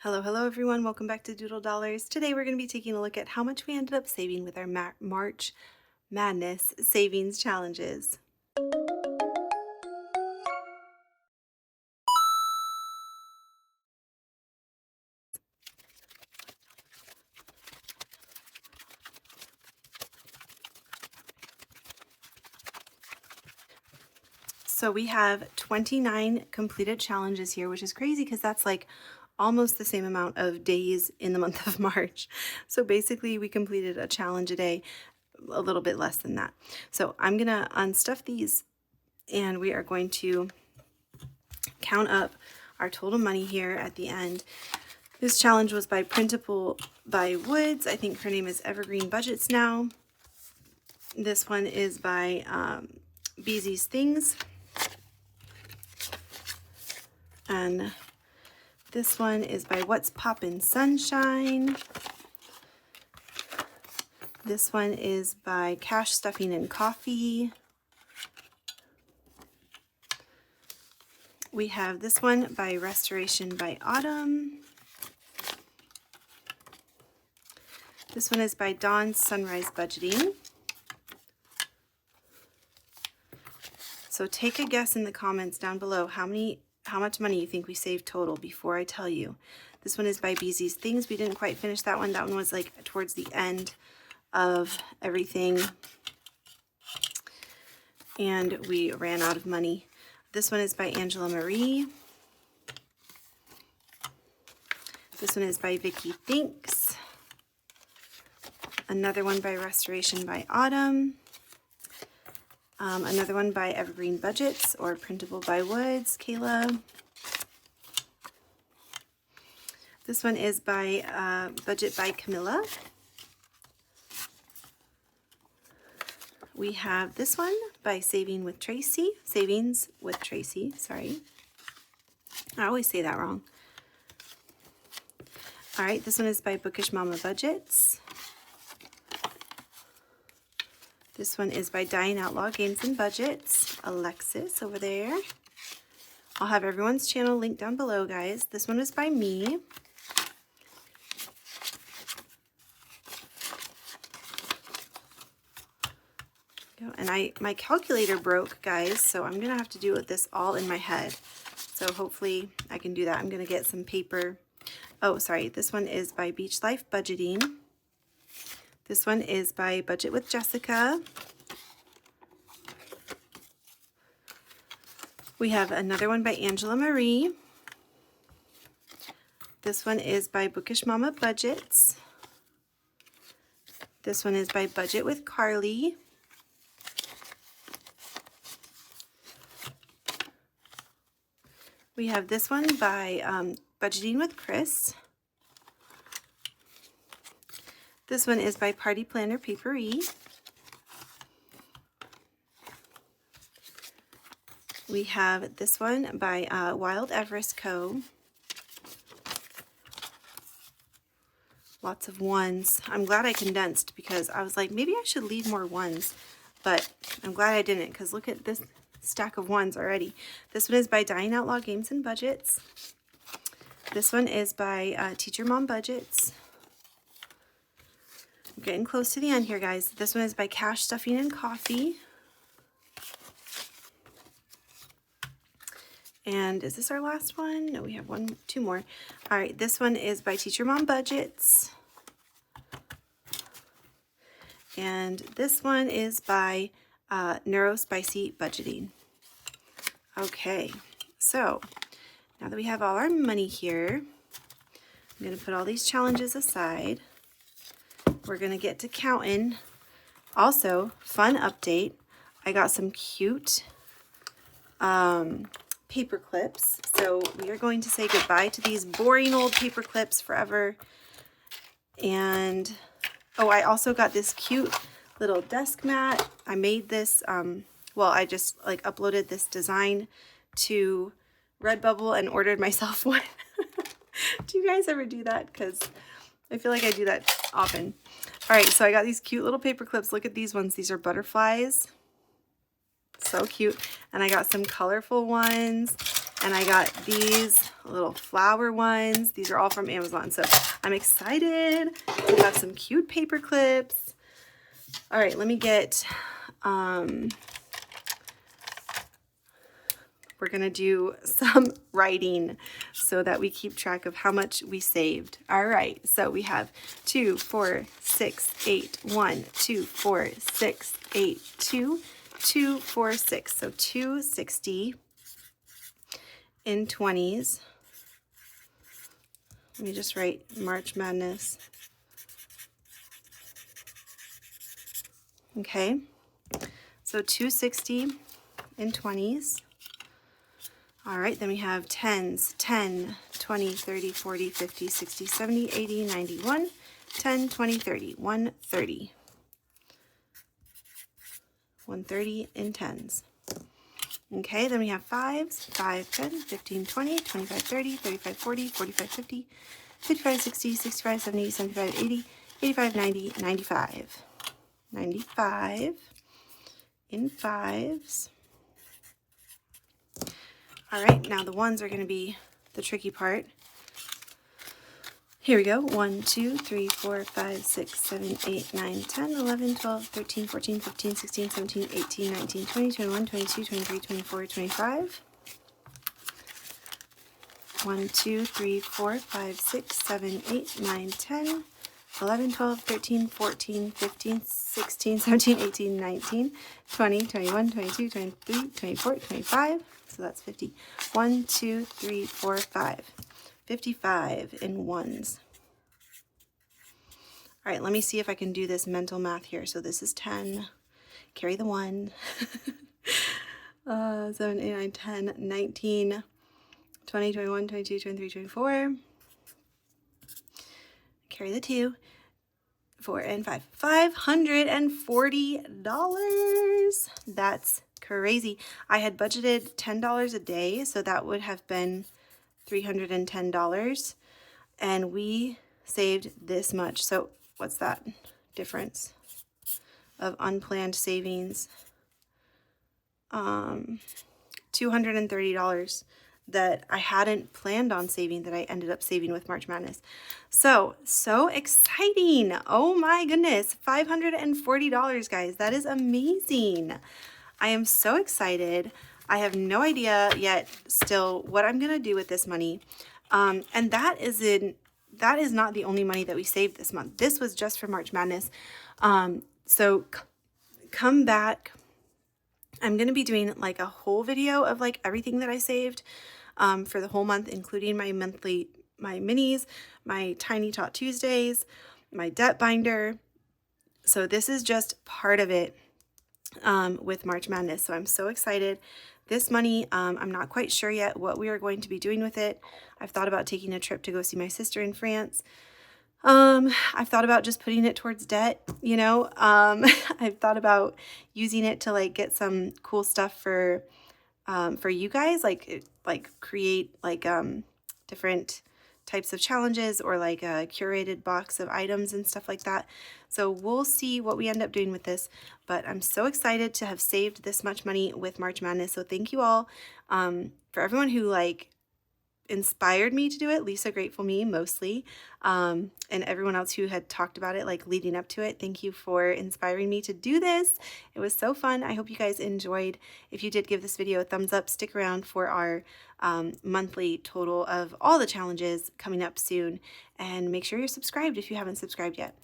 Hello everyone. Welcome back to Doodle Dollars. Today we're going to be taking a look at how much we ended up saving with our March Madness savings challenges. So we have 29 completed challenges here, which is crazy because that's like almost the same amount of days in the month of March. So basically we completed a challenge a day, a little bit less than that. So I'm going to unstuff these and we are going to count up our total money here at the end. This challenge was by Printable by Woods. I think her name is Evergreen Budgets now. This one is by Beezy's Things. And this one is by What's Poppin' Sunshine. This one is by Cash Stuffing and Coffee. We have this one by Restoration by Autumn. This one is by Dawn's Sunrise Budgeting. So take a guess in the comments down below how much money you think we saved total before I tell you. This one is by Beezy's Things. We didn't quite finish that one. That one was like towards the end of everything. And we ran out of money. This one is by Angela Marie. This one is by Vicky Thinks. Another one by Restoration by Autumn. Another one by Evergreen Budgets or Printable by Woods, Kayla. This one is by Budget by Camilla. We have this one by Savings with Tracy, sorry. I always say that wrong. All right, this one is by Bookish Mama Budgets. This one is by Dying Outlaw Games and Budgets, Alexis over there. I'll have everyone's channel linked down below, guys. This one is by me. And my calculator broke, guys, so I'm gonna have to do this all in my head. So hopefully I can do that. I'm gonna get some paper. Oh, sorry, this one is by Beach Life Budgeting. This one is by Budget with Jessica. We have another one by Angela Marie. This one is by Bookish Mama Budgets. This one is by Budget with Carly. We have this one by Budgeting with Chris. This one is by Party Planner Papery. We have this one by Wild Everest Co. Lots of ones. I'm glad I condensed because I was like, maybe I should leave more ones, but I'm glad I didn't because look at this stack of ones already. This one is by Dying Outlaw Games and Budgets. This one is by Teacher Mom Budgets. I'm getting close to the end here, guys. This one is by Cash Stuffing and Coffee. And is this our last one? No, we have two more. All right, this one is by Teacher Mom Budgets. And this one is by Neurospicy Budgeting. Okay, so now that we have all our money here, I'm going to put all these challenges aside. We're going to get to counting. Also, fun update, I got some cute paper clips. So we are going to say goodbye to these boring old paper clips forever. And oh, I also got this cute little desk mat. I made this, well, I just like uploaded this design to Redbubble and ordered myself one. Do you guys ever do that? Because I feel like I do that often. All right, so I got these cute little paper clips. Look at these ones. These are butterflies. So cute. And I got some colorful ones. And I got these little flower ones. These are all from Amazon, so I'm excited. We have some cute paper clips. All right, let me get, we're gonna do some writing so that we keep track of how much we saved. All right, so we have 2, 4, 6, 8, 1, 2, 4, 6, 8, 2, 2, 4, 6. So 260 in 20s. Let me just write March Madness. Okay, so 260 in 20s. All right, then we have 10s, 10, 20, 30, 40, 50, 60, 70, 80, 91, 10, 20, 30, 130. 130 in 10s. Okay, then we have 5s, 5, 10, 15, 20, 25, 30, 35, 40, 45, 50, 55, 60, 65, 70, 75, 80, 85, 90, 95. 95 in 5s. All right, now the ones are going to be the tricky part. Here we go. 1, 2, 3, 4, 5, 6, 7, 8, 9, 10, 11, 12, 13, 14, 15, 16, 17, 18, 19, 20, 21, 22, 23, 24, 25. 1, 2, 3, 4, 5, 6, 7, 8, 9, 10, 11, 12, 13, 14, 15, 16, 17, 18, 19, 20, 21, 22, 23, 24, 25. So that's 50. 1, 2, 3, 4, 5. 55 in 1s. All right, let me see if I can do this mental math here. So this is 10. Carry the 1. 7, 8, 9, 10, 19, 20, 21, 22, 23, 24. Carry the 2. 4 and 5. $540. That's crazy. I had budgeted $10 a day, so that would have been $310, and we saved this much. So what's that difference of unplanned savings? $230 that I hadn't planned on saving that I ended up saving with March Madness. So exciting. Oh my goodness. $540, guys. That is amazing. I am so excited. I have no idea yet still what I'm going to do with this money. And that is not the only money that we saved this month. This was just for March Madness. So come back. I'm going to be doing like a whole video of like everything that I saved for the whole month, including my minis, my Tiny Tot Tuesdays, my debt binder. So this is just part of it with March Madness. So I'm so excited. This money, I'm not quite sure yet what we are going to be doing with it. I've thought about taking a trip to go see my sister in France. I've thought about just putting it towards debt, you know. I've thought about using it to like get some cool stuff for you guys, like create like different types of challenges or like a curated box of items and stuff like that. So we'll see what we end up doing with this, but I'm so excited to have saved this much money with March Madness. So thank you all for everyone who like inspired me to do it. Lisa Grateful Me mostly, and everyone else who had talked about it like leading up to it. Thank you for inspiring me to do this. It was so fun. I hope you guys enjoyed. If you did, give this video a thumbs up. Stick around for our monthly total of all the challenges coming up soon, and make sure you're subscribed if you haven't subscribed yet.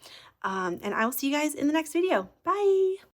And I will see you guys in the next video. Bye.